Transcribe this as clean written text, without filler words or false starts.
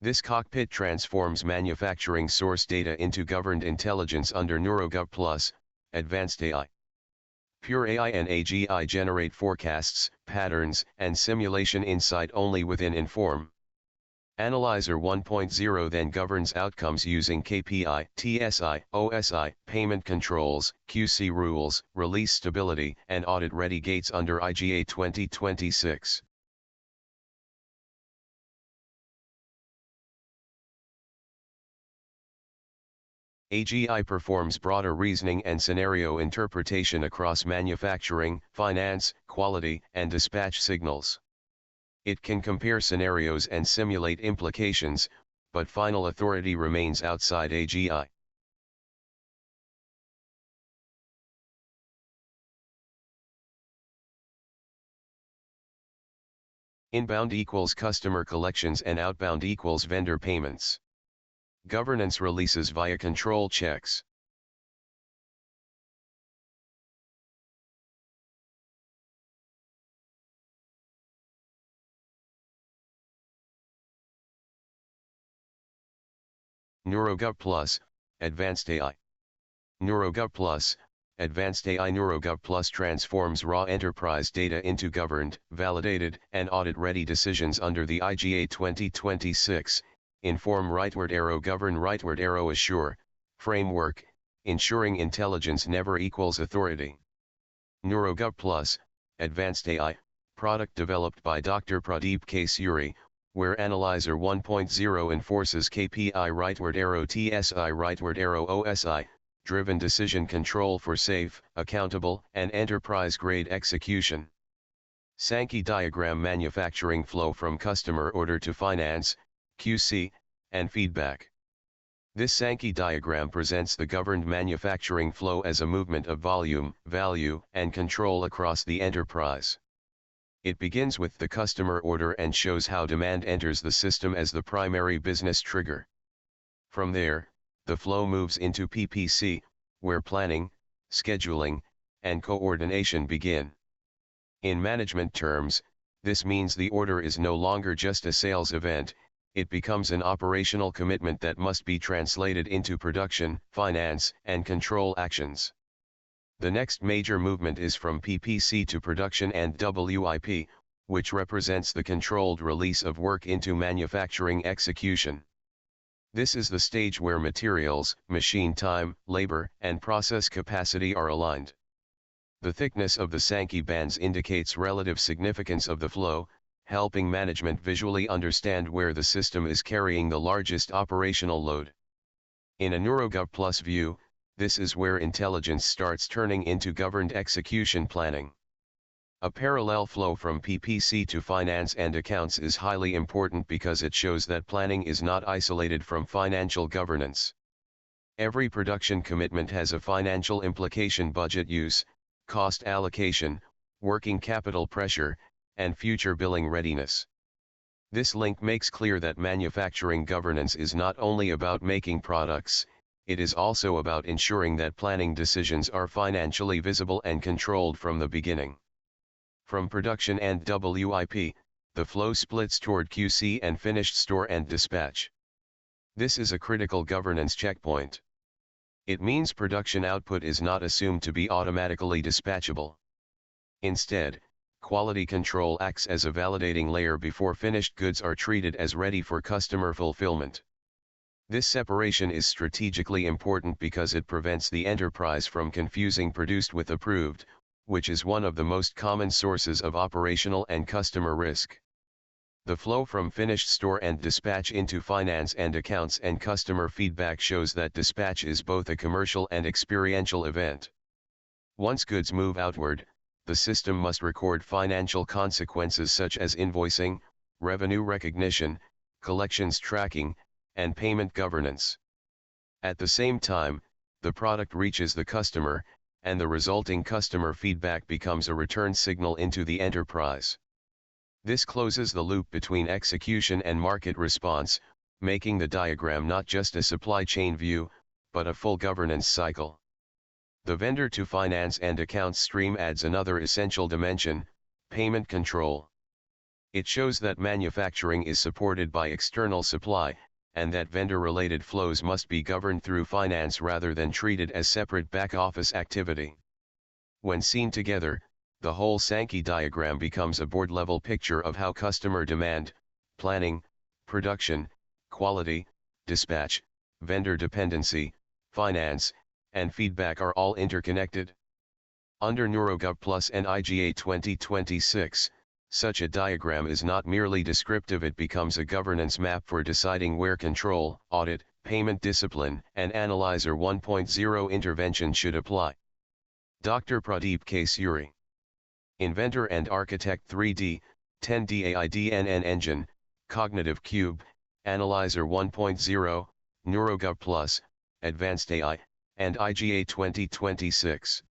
This cockpit transforms manufacturing source data into governed intelligence under NeuroGov Plus, Advanced AI. Pure AI and AGI generate forecasts, patterns, and simulation insight only within Inform. Analyzer 1.0 then governs outcomes using KPI, TSI, OSI, payment controls, QC rules, release stability, and audit-ready gates under IGA 2026. AGI performs broader reasoning and scenario interpretation across manufacturing, finance, quality, and dispatch signals. It can compare scenarios and simulate implications, but final authority remains outside AGI. Inbound equals customer collections and outbound equals vendor payments. Governance releases via control checks. NeuroGov Plus, Advanced AI. NeuroGov Plus, Advanced AI. NeuroGov Plus transforms raw enterprise data into governed, validated, and audit-ready decisions under the IGA 2026, Inform rightward arrow govern rightward arrow assure, framework, ensuring intelligence never equals authority. NeuroGov Plus, Advanced AI, product developed by Dr. Pradeep K. Suri, where Analyzer 1.0 enforces KPI rightward arrow TSI rightward arrow OSI, driven decision control for safe, accountable, and enterprise-grade execution. Sankey diagram manufacturing flow from customer order to finance, QC, and feedback. This Sankey diagram presents the governed manufacturing flow as a movement of volume, value, and control across the enterprise. It begins with the customer order and shows how demand enters the system as the primary business trigger. From there, the flow moves into PPC, where planning, scheduling, and coordination begin. In management terms, this means the order is no longer just a sales event, it becomes an operational commitment that must be translated into production, finance, and control actions. The next major movement is from PPC to production and WIP, which represents the controlled release of work into manufacturing execution. This is the stage where materials, machine time, labor, and process capacity are aligned. The thickness of the Sankey bands indicates relative significance of the flow, helping management visually understand where the system is carrying the largest operational load. In a NeuroGov Plus view, this is where intelligence starts turning into governed execution planning. A parallel flow from PPC to finance and accounts is highly important because it shows that planning is not isolated from financial governance. Every production commitment has a financial implication: budget use, cost allocation, working capital pressure, and future billing readiness. This link makes clear that manufacturing governance is not only about making products, it is also about ensuring that planning decisions are financially visible and controlled from the beginning. From production and WIP, the flow splits toward QC and finished store and dispatch. This is a critical governance checkpoint. It means production output is not assumed to be automatically dispatchable. Instead, quality control acts as a validating layer before finished goods are treated as ready for customer fulfillment. This separation is strategically important because it prevents the enterprise from confusing produced with approved, which is one of the most common sources of operational and customer risk. The flow from finished store and dispatch into finance and accounts and customer feedback shows that dispatch is both a commercial and experiential event. Once goods move outward, the system must record financial consequences such as invoicing, revenue recognition, collections tracking, and payment governance. At the same time, the product reaches the customer, and the resulting customer feedback becomes a return signal into the enterprise. This closes the loop between execution and market response, making the diagram not just a supply chain view, but a full governance cycle. The vendor to finance and accounts stream adds another essential dimension: payment control. It shows that manufacturing is supported by external supply, and that vendor-related flows must be governed through finance rather than treated as separate back-office activity. When seen together, the whole Sankey diagram becomes a board-level picture of how customer demand, planning, production, quality, dispatch, vendor dependency, finance, and feedback are all interconnected. Under NeuroGov Plus and IGA 2026, such a diagram is not merely descriptive, it becomes a governance map for deciding where control, audit, payment discipline, and Analyzer 1.0 intervention should apply. Dr. Pradeep K. Suri. Inventor and Architect 3D, 10D AIDNN Engine, Cognitive Cube, Analyzer 1.0, NeuroGov Plus, Advanced AI, and IGA 2026.